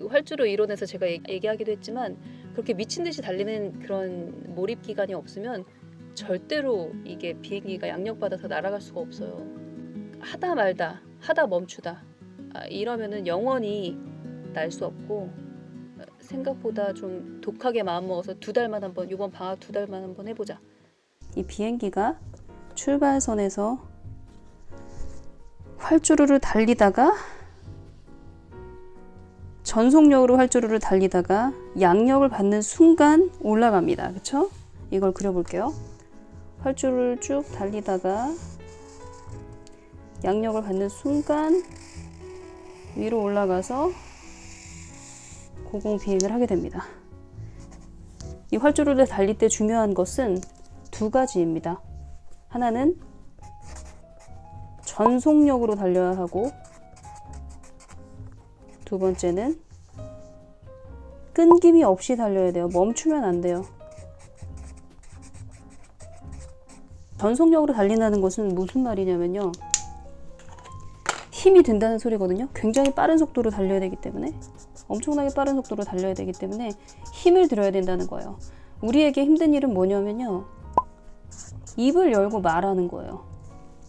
활주로 이론에서 제가 얘기하기도 했지만 그렇게 미친 듯이 달리는 그런 몰입 기간이 없으면 절대로 이게 비행기가 양력받아서 날아갈 수가 없어요. 하다 말다, 하다 멈추다, 이러면은 영원히 날 수 없고, 생각보다 좀 독하게 마음먹어서 2달만 한번, 이번 방학 2달만 한번 해보자. 이 비행기가 출발선에서 활주로를 달리다가 전속력으로 활주로를 달리다가 양력을 받는 순간 올라갑니다. 그쵸? 이걸 그려볼게요. 활주로를 쭉 달리다가 양력을 받는 순간 위로 올라가서 고공 비행을 하게 됩니다. 이 활주로를 달릴 때 중요한 것은 2가지입니다. 하나는 전속력으로 달려야 하고, 두 번째는 끊김이 없이 달려야 돼요. 멈추면 안 돼요. 전속력으로 달린다는 것은 무슨 말이냐면요, 힘이 든다는 소리거든요. 굉장히 빠른 속도로 달려야 되기 때문에, 엄청나게 빠른 속도로 달려야 되기 때문에 힘을 들여야 된다는 거예요. 우리에게 힘든 일은 뭐냐면요, 입을 열고 말하는 거예요.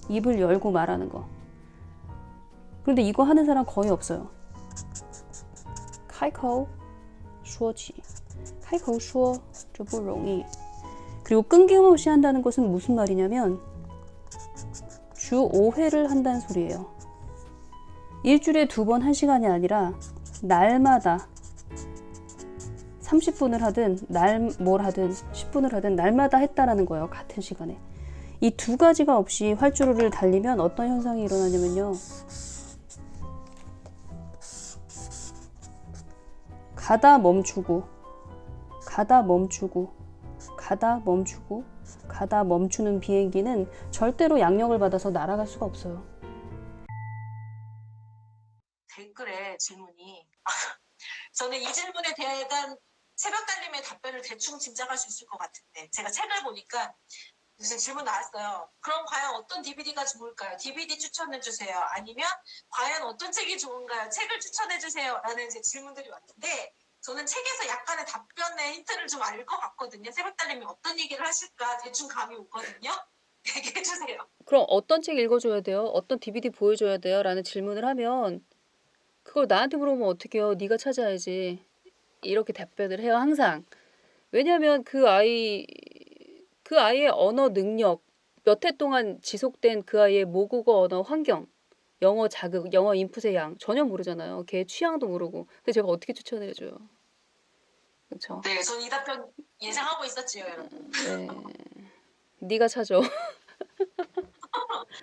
입을 열고 말하는 거. 그런데 이거 하는 사람 거의 없어요. 开口说起开口说就不容易. 그리고 끊김없이 한다는 것은 무슨 말이냐면 주 5회를 한다는 소리예요. 일주일에 2번 1시간이 아니라 날마다 30분을 하든 뭘 하든 10분을 하든 날마다 했다라는 거예요. 같은 시간에. 이 2가지가 없이 활주로를 달리면 어떤 현상이 일어나냐면요, 가다 멈추고 가다 멈추고 가다 멈추고 가다 멈추는 비행기는 절대로 양력을 받아서 날아갈 수가 없어요. 댓글에 질문이 저는 이 질문에 대한 새벽 달림의 답변을 대충 짐작할 수 있을 것 같은데, 제가 책을 보니까 무슨 질문 나왔어요. 그럼 과연 어떤 DVD가 좋을까요? DVD 추천해주세요. 아니면 과연 어떤 책이 좋은가요? 책을 얘기해주세요. 라는 이제 질문들이 왔는데, 저는 책에서 약간의 답변의 힌트를 좀 알 것 같거든요. 새벽 달님이 어떤 얘기를 하실까 대충 감이 오거든요. 얘기해주세요. 그럼 어떤 책 읽어줘야 돼요? 어떤 DVD 보여줘야 돼요? 라는 질문을 하면 그걸 나한테 물어보면 어떡해요? 네가 찾아야지. 이렇게 답변을 해요, 항상. 왜냐하면 그 아이의 언어 능력, 몇 해 동안 지속된 그 아이의 모국어 언어 환경, 영어 자극, 영어 인풋의 양 전혀 모르잖아요. 걔 취향도 모르고. 근데 제가 어떻게 추천해줘요? 그렇죠? 네, 전 이 답변 예상하고 있었지요, 여러분. 네, 네가 찾아.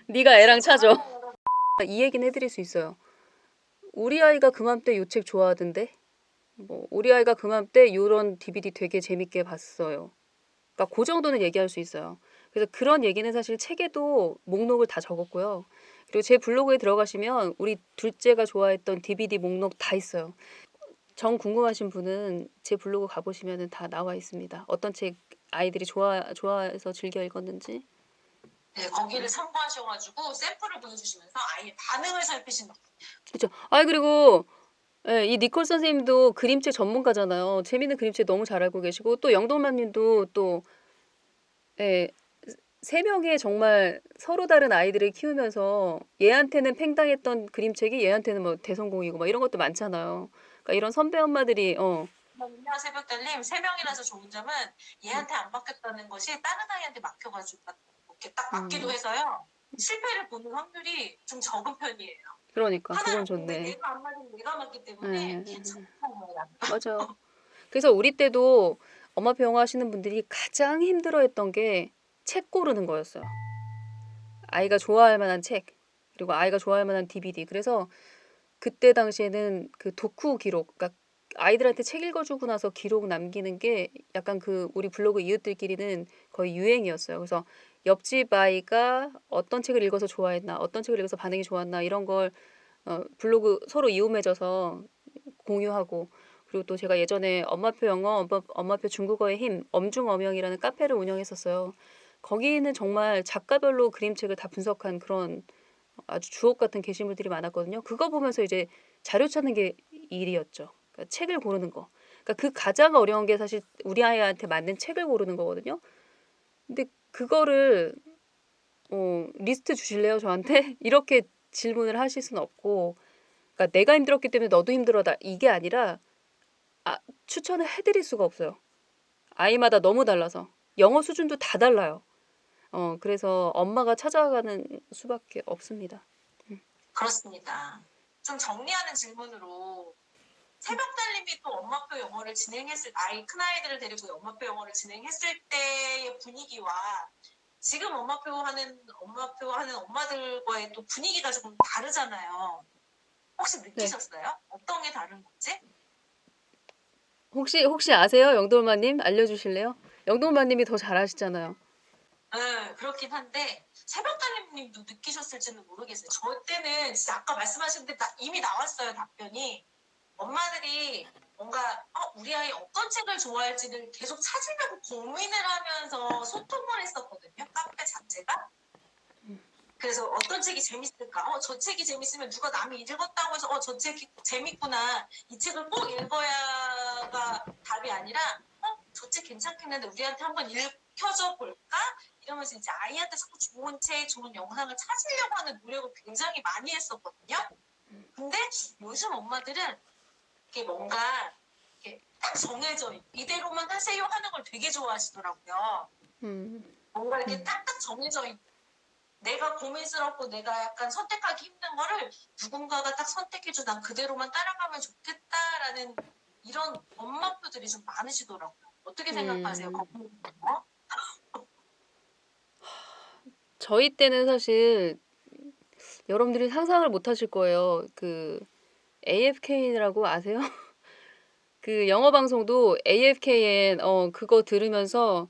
네가 애랑 찾아. 이 얘기는 해드릴 수 있어요. 우리 아이가 그맘때 요 책 좋아하던데, 뭐 우리 아이가 그맘때 요런 DVD 되게 재밌게 봤어요. 그러니까 그 정도는 얘기할 수 있어요. 그래서 그런 얘기는 사실 책에도 목록을 다 적었고요. 그리고 제 블로그에 들어가시면 우리 둘째가 좋아했던 DVD 목록 다 있어요. 정 궁금하신 분은 제 블로그 가보시면 다 나와 있습니다. 어떤 책 아이들이 좋아해서 즐겨 읽었는지. 네, 거기를 참고하셔가지고 샘플을 보여주시면서 아이의 반응을 살피신다. 그렇죠. 그리고 이 니콜 선생님도 그림책 전문가잖아요. 재밌는 그림책 너무 잘 알고 계시고, 또 영동맘님도 또 3명의 정말 서로 다른 아이들을 키우면서 얘한테는 팽당했던 그림책이 얘한테는 뭐 대성공이고 막 이런 것도 많잖아요. 그러니까 이런 선배 엄마들이 새벽 달님 3명이라서 좋은 점은 얘한테 안 맡겼다는 것이 다른 아이한테 맡겨가지고 이렇게 딱 맡기도 해서요, 실패를 보는 확률이 좀 적은 편이에요. 그러니까 그건 좋네. 내가 안 맞으면 내가 맞기 때문에 괜찮은 거예요. 맞아. 그래서 우리 때도 엄마표 영어 하시는 분들이 가장 힘들어했던 게 책 고르는 거였어요. 아이가 좋아할 만한 책, 그리고 아이가 좋아할 만한 DVD. 그래서 그때 당시에는 그 독후 기록, 그러니까 아이들한테 책 읽어주고 나서 기록 남기는 게 약간 그 우리 블로그 이웃들끼리는 거의 유행이었어요. 그래서 옆집 아이가 어떤 책을 읽어서 좋아했나, 어떤 책을 읽어서 반응이 좋았나 이런 걸 블로그 서로 이웃 맺어서 공유하고, 그리고 또 제가 예전에 엄마표 영어, 엄마표 중국어의 힘, 엄중엄영이라는 카페를 운영했었어요. 거기는 정말 작가별로 그림책을 다 분석한 그런 아주 주옥 같은 게시물들이 많았거든요. 그거 보면서 이제 자료 찾는 게 일이었죠. 그러니까 책을 고르는 거. 그러니까 그 가장 어려운 게 사실 우리 아이한테 맞는 책을 고르는 거거든요. 근데 그거를 리스트 주실래요, 저한테? 이렇게 질문을 하실 수는 없고, 그러니까 내가 힘들었기 때문에 너도 힘들어다 이게 아니라 추천을 해드릴 수가 없어요. 아이마다 너무 달라서 영어 수준도 다 달라요. 그래서 엄마가 찾아가는 수밖에 없습니다. 그렇습니다. 좀 정리하는 질문으로 새벽 달님이 또 엄마표 영어를 진행했을 큰 아이들을 데리고 엄마표 영어를 진행했을 때의 분위기와 지금 엄마표 하는 엄마들과의 또 분위기가 조금 다르잖아요. 혹시 느끼셨어요? 어떤 게 다른 건지? 혹시 아세요? 영돌마님 알려주실래요? 영돌마님이 더 잘하시잖아요. 네, 그렇긴 한데 새벽 달님도 느끼셨을지는 모르겠어요. 저 때는 진짜 아까 말씀하신 데 이미 나왔어요, 답변이. 엄마들이 뭔가 우리 아이 어떤 책을 좋아할지를 계속 찾으려고 고민을 하면서 소통을 했었거든요. 카페 자체가. 그래서 어떤 책이 재밌을까? 저 책이 재밌으면 누가 남이 읽었다고 해서 저 책이 재밌구나. 이 책을 꼭 읽어야가 답이 아니라 저 책 괜찮긴 한데 우리한테 한번 읽혀줘 볼까? 이러면서 이제 아이한테 자꾸 좋은 책, 좋은 영상을 찾으려고 하는 노력을 굉장히 많이 했었거든요. 근데 요즘 엄마들은 이게 뭔가 이렇게 딱 정해져 이대로만 하세요 하는 걸 되게 좋아하시더라고요. 뭔가 이렇게 딱딱 정해져 내가 고민스럽고 내가 약간 선택하기 힘든 거를 누군가가 딱 선택해줘 난 그대로만 따라가면 좋겠다라는 이런 엄마표들이 좀 많으시더라고요. 어떻게 생각하세요? 거? 저희 때는 사실 여러분들이 상상을 못 하실 거예요. 그 AFK라고 아세요? 그 영어 방송도 AFKN 그거 들으면서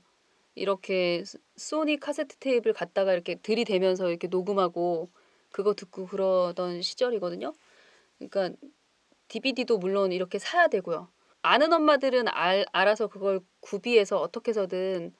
이렇게 소니 카세트 테이프를 갖다가 이렇게 들이대면서 이렇게 녹음하고 그거 듣고 그러던 시절이거든요. 그러니까 DVD도 물론 이렇게 사야 되고요. 아는 엄마들은 알아서 그걸 구비해서 어떻게 해서든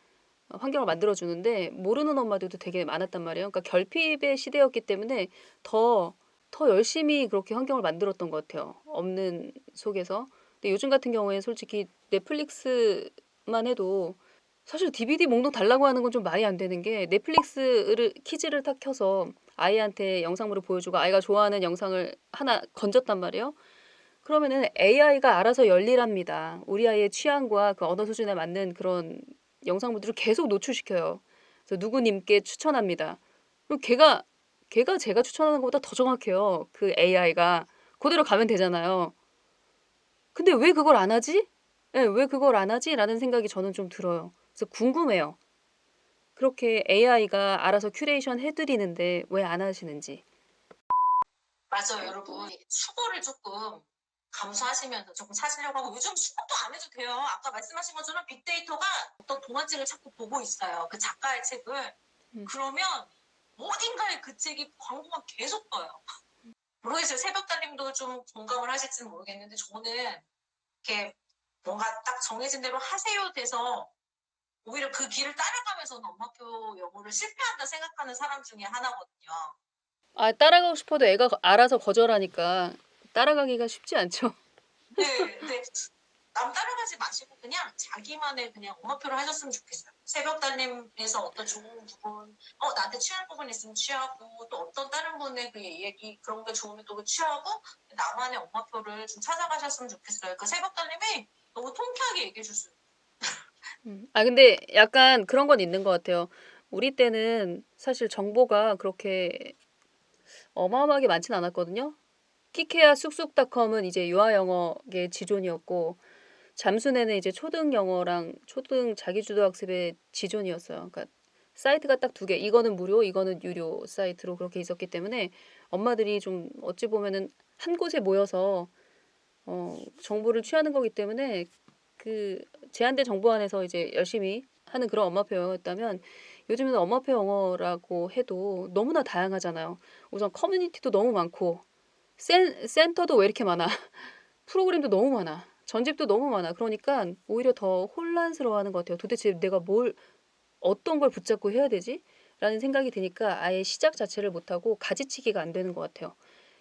환경을 만들어주는데 모르는 엄마들도 되게 많았단 말이에요. 그러니까 결핍의 시대였기 때문에 더 열심히 그렇게 환경을 만들었던 것 같아요. 없는 속에서. 근데 요즘 같은 경우에 솔직히 넷플릭스만 해도 사실 DVD 목록 달라고 하는 건 좀 말이 안 되는 게 넷플릭스를 키즈를 딱 켜서 아이한테 영상물을 보여주고 아이가 좋아하는 영상을 하나 건졌단 말이에요. 그러면은 AI가 알아서 열일합니다. 우리 아이의 취향과 그 언어 수준에 맞는 그런 영상물들을 계속 노출시켜요. 그래서 누구님께 추천합니다. 그럼 걔가 제가 추천하는 것보다 더 정확해요. 그 AI가 그대로 가면 되잖아요. 근데 왜 그걸 안 하지? 예, 왜 그걸 안 하지? 라는 생각이 저는 좀 들어요. 그래서 궁금해요. 그렇게 AI가 알아서 큐레이션 해드리는데 왜 안 하시는지. 맞아요, 여러분. 수고를 조금 감수하시면서 조금 찾으려고 하고 요즘 수고도 안 해도 돼요. 아까 말씀하신 것처럼 빅데이터가 어떤 동화책을 자꾸 보고 있어요. 그 작가의 책을. 그러면 어딘가에 그 책이 광고가 계속 떠요. 모르겠어요. 새벽 달님도 좀 공감을 하실지는 모르겠는데 저는 이렇게 뭔가 딱 정해진 대로 하세요 돼서 오히려 그 길을 따라가면서는 엄마표 영어를 실패한다 생각하는 사람 중에 하나거든요. 따라가고 싶어도 애가 알아서 거절하니까 따라가기가 쉽지 않죠. 네, 근데 남 따라가지 마시고 그냥 자기만의 그냥 엄마표를 하셨으면 좋겠어요. 새벽 달님에서 어떤 좋은 부분, 나한테 취할 부분 있으면 취하고 또 어떤 다른 분의 그 얘기 그런 게 좋으면 또 취하고 나만의 엄마표를 좀 찾아가셨으면 좋겠어요. 그 새벽 달님이 너무 통쾌하게 얘기해 줄 수 있어요. 근데 약간 그런 건 있는 것 같아요. 우리 때는 사실 정보가 그렇게 어마어마하게 많진 않았거든요. 키케야 쑥쑥닷컴은 이제 유아영어의 지존이었고 잠수네는 이제 초등 영어랑 초등 자기주도 학습의 지존이었어요. 그러니까 사이트가 딱 두 개. 이거는 무료, 이거는 유료 사이트로 그렇게 있었기 때문에 엄마들이 좀 어찌 보면은 한 곳에 모여서 정보를 취하는 거기 때문에 그 제한된 정보 안에서 이제 열심히 하는 그런 엄마표 영어였다면 요즘에는 엄마표 영어라고 해도 너무나 다양하잖아요. 우선 커뮤니티도 너무 많고 센터도 왜 이렇게 많아? 프로그램도 너무 많아. 전집도 너무 많아. 그러니까 오히려 더 혼란스러워하는 것 같아요. 도대체 내가 어떤 걸 붙잡고 해야 되지? 라는 생각이 드니까 아예 시작 자체를 못하고 가지치기가 안 되는 것 같아요.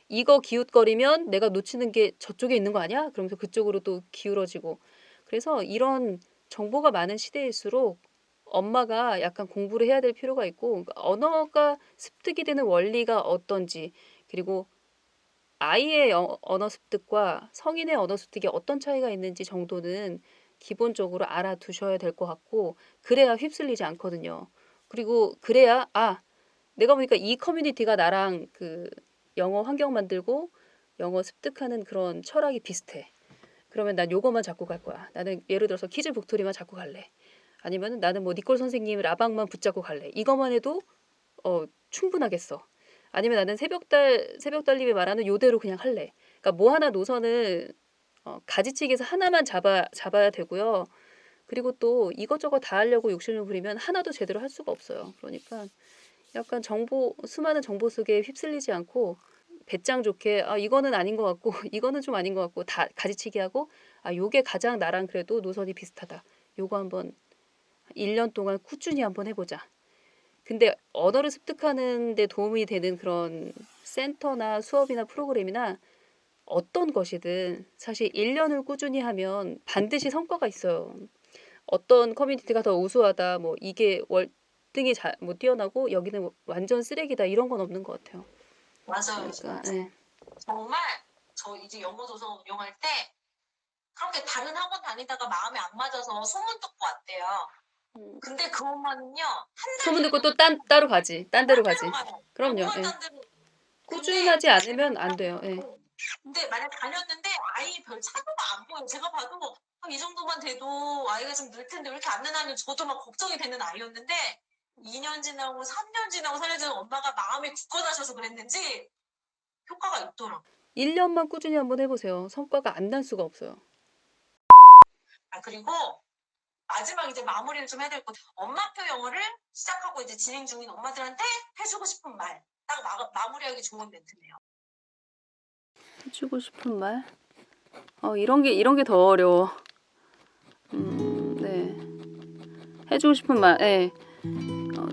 이거 기웃거리면 내가 놓치는 게 저쪽에 있는 거 아니야? 그러면서 그쪽으로 또 기울어지고. 그래서 이런 정보가 많은 시대일수록 엄마가 약간 공부를 해야 될 필요가 있고 언어가 습득이 되는 원리가 어떤지 그리고 아이의 언어 습득과 성인의 언어 습득이 어떤 차이가 있는지 정도는 기본적으로 알아두셔야 될 것 같고 그래야 휩쓸리지 않거든요. 그리고 그래야 내가 보니까 이 커뮤니티가 나랑 그 영어 환경 만들고 영어 습득하는 그런 철학이 비슷해. 그러면 난 요거만 잡고 갈 거야. 나는 예를 들어서 키즈 북토리만 잡고 갈래. 아니면 나는 뭐 니콜 선생님 라방만 붙잡고 갈래. 이것만 해도 충분하겠어. 아니면 나는 새벽달님이 말하는 요대로 그냥 할래. 그러니까 뭐 하나 노선을 가지치기해서 하나만 잡아야 되고요. 그리고 또 이것저것 다 하려고 욕심을 부리면 하나도 제대로 할 수가 없어요. 그러니까 약간 수많은 정보 속에 휩쓸리지 않고 배짱 좋게 이거는 아닌 것 같고 이거는 좀 아닌 것 같고 다 가지치기 하고 요게 가장 나랑 그래도 노선이 비슷하다. 요거 한번 1년 동안 꾸준히 한번 해보자. 근데 언어를 습득하는 데 도움이 되는 그런 센터나 수업이나 프로그램이나 어떤 것이든 사실 1년을 꾸준히 하면 반드시 성과가 있어요. 어떤 커뮤니티가 더 우수하다, 뭐 이게 월등히 뭐 뛰어나고 여기는 완전 쓰레기다 이런 건 없는 것 같아요. 맞아요. 그러니까 맞아요. 정말 저 이제 영어 도서 운영할 때 그렇게 다른 학원 다니다가 마음에 안 맞아서 소문 듣고 왔대요. 근데 그 엄마는요 한 소문 달을 듣고 또 따로 가지, 딴 데로 가지. 가요. 그럼요. 뭘 예. 딴 데로. 꾸준하지 않으면 안 돼요. 예. 근데 만약 다녔는데 아이 별 차도가 안 보여요. 제가 봐도 이 정도만 돼도 아이가 좀 늘 텐데 왜 이렇게 안 느나는 저도 막 걱정이 되는 아이였는데 2년 지나고 3년 지나고 살려주는 엄마가 마음이 굳건하셔서 그랬는지 효과가 있더라고요. 1년만 꾸준히 한번 해보세요. 성과가 안 날 수가 없어요. 그리고 마지막 이제 마무리를 좀 해야 될 것 같아요. 엄마표 영어를 시작하고 이제 진행 중인 엄마들한테 해주고 싶은 말. 딱 마무리하기 좋은 멘트네요. 해주고 싶은 말? 이런 게 더 어려워. 네. 해주고 싶은 말, 예.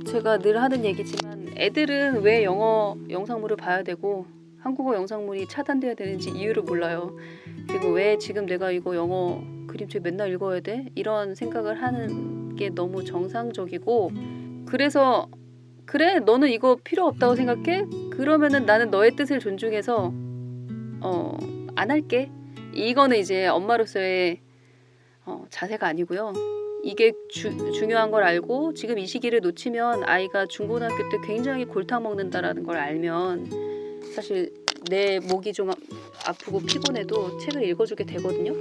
제가 늘 하는 얘기지만 애들은 왜 영어 영상물을 봐야 되고 한국어 영상물이 차단돼야 되는지 이유를 몰라요. 그리고 왜 지금 내가 이거 영어 그림책 맨날 읽어야 돼? 이런 생각을 하는 게 너무 정상적이고 그래서 그래 너는 이거 필요 없다고 생각해? 그러면은 나는 너의 뜻을 존중해서 안 할게. 이거는 이제 엄마로서의 자세가 아니고요. 이게 중요한 걸 알고 지금 이 시기를 놓치면 아이가 중고등학교 때 굉장히 골탕 먹는다라는 걸 알면 사실 내 목이 좀 아프고 피곤해도 책을 읽어주게 되거든요.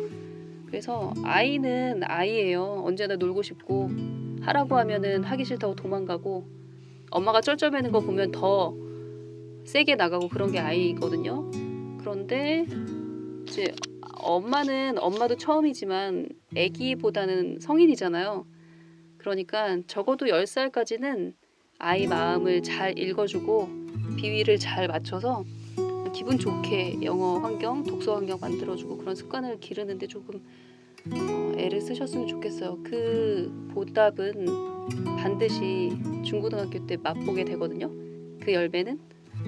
그래서 아이는 아이예요. 언제나 놀고 싶고 하라고 하면은 하기 싫다고 도망가고 엄마가 쩔쩔매는 거 보면 더 세게 나가고 그런 게 아이거든요. 그런데 이제 엄마도 처음이지만 아기보다는 성인이잖아요. 그러니까 적어도 10살까지는 아이 마음을 잘 읽어주고 비위를 잘 맞춰서 기분 좋게 영어 환경, 독서 환경 만들어주고 그런 습관을 기르는데 조금 애를 쓰셨으면 좋겠어요. 그 보답은 반드시 중고등학교 때 맛보게 되거든요. 그 열매는.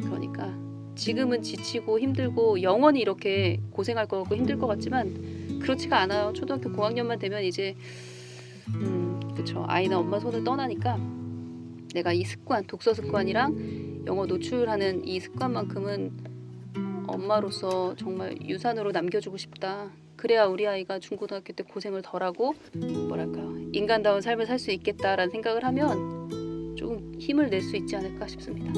그러니까 지금은 지치고 힘들고 영원히 이렇게 고생할 것 같고 힘들 것 같지만 그렇지가 않아요. 초등학교 고학년만 되면 이제 그쵸. 아이는 엄마 손을 떠나니까 내가 이 습관, 독서 습관이랑 영어 노출하는 이 습관만큼은 엄마로서 정말 유산으로 남겨주고 싶다. 그래야 우리 아이가 중고등학교 때 고생을 덜하고 뭐랄까요. 인간다운 삶을 살 수 있겠다라는 생각을 하면 조금 힘을 낼 수 있지 않을까 싶습니다.